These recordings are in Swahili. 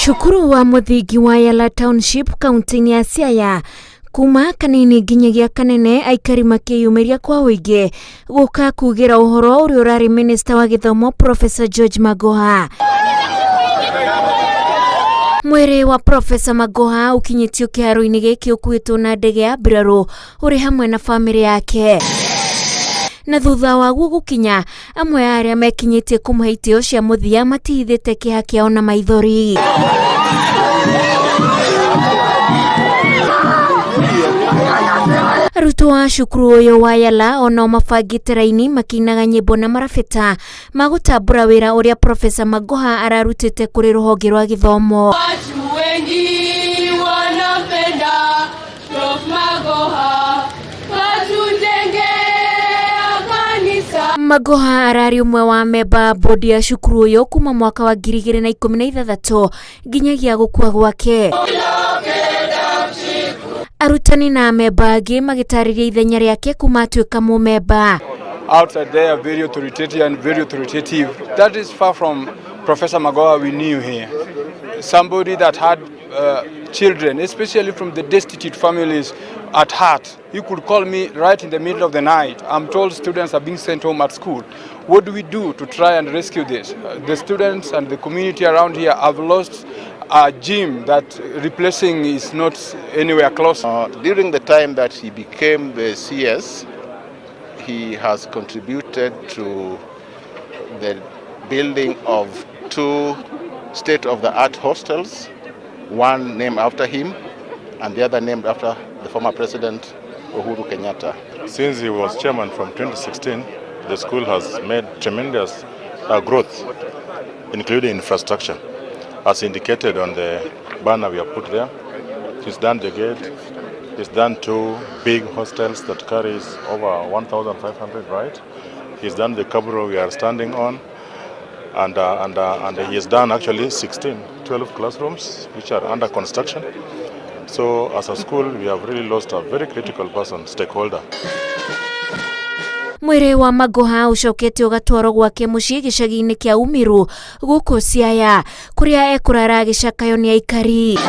Cukuru wa muthingi wa Yala Township kaunti ya Siaya kuma kanini nginyagia kanene aikari makiyumiria kwa uingi guka kugira uhoro uri urari minister wa githomo Professor George Magoha. Mwĩrĩ wa Professor Magoha ukinyitio kiharo-ini giki ukuitwo na ndege ya mbiraru uri hamwe na family yake. Na thutha wa gukinya amwe aria mekinyitie kumuhe itio cia muthia matihithite kiha kiao na maithori. Arutwo wa cukuru uyu wa Yala ono mabangite raini makinaga nyimbo na marabita magutambura wira uria Professor Magoha ararutite kuri ruhonge rwa githomo. Watu wengi wanapenda Prof Magoha, watujenge kanisa. Magoha arari umwe wa memba bodi ya cukuru uyu kuma mwaka wa 2016 nginyagia gukua gwake. Arutani na memba angi magitariria ithenya riake kuma atuika mumemba. Outside there very authoritative. That is far from Professor Magoha we knew here. Somebody that had children, especially from the destitute families, at heart. He could call me right in the middle of the night. I'm told students are being sent home at school. What do we do to try and rescue this? The students and the community around here have lost a gym that replacing is not anywhere close. During the time that he became the CS, he has contributed to the building of 2 state-of-the-art hostels, one named after him and the other named after the former president Uhuru Kenyatta. Since he was chairman from 2016, the school has made tremendous growth, including infrastructure, as indicated on the banner we have put there. He's done the gate, he's done 2 big hostels that carries over 1,500, right? He's done the cabro we are standing on, and he has done actually 12 classrooms which are under construction. So as a school, we have really lost a very critical person, stakeholder. Mwĩrĩ wa Magoha ucokete ugatwaro gwake mucii gicagi-ini kia Umiru guku Siaya kuria ekurara gicakayo ni aikari.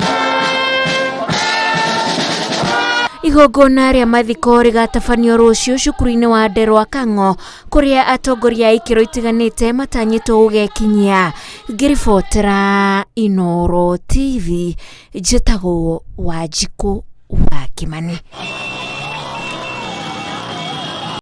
Igongona ria mathiko rigatabanio rucio cukuru-ini wa Nderwa Kang'o kuria atongoria ikiro itiganite matanyitwo gugekinyia. Ngiribotera Inooro TV, njitagwo Wanjiku wa Kimani.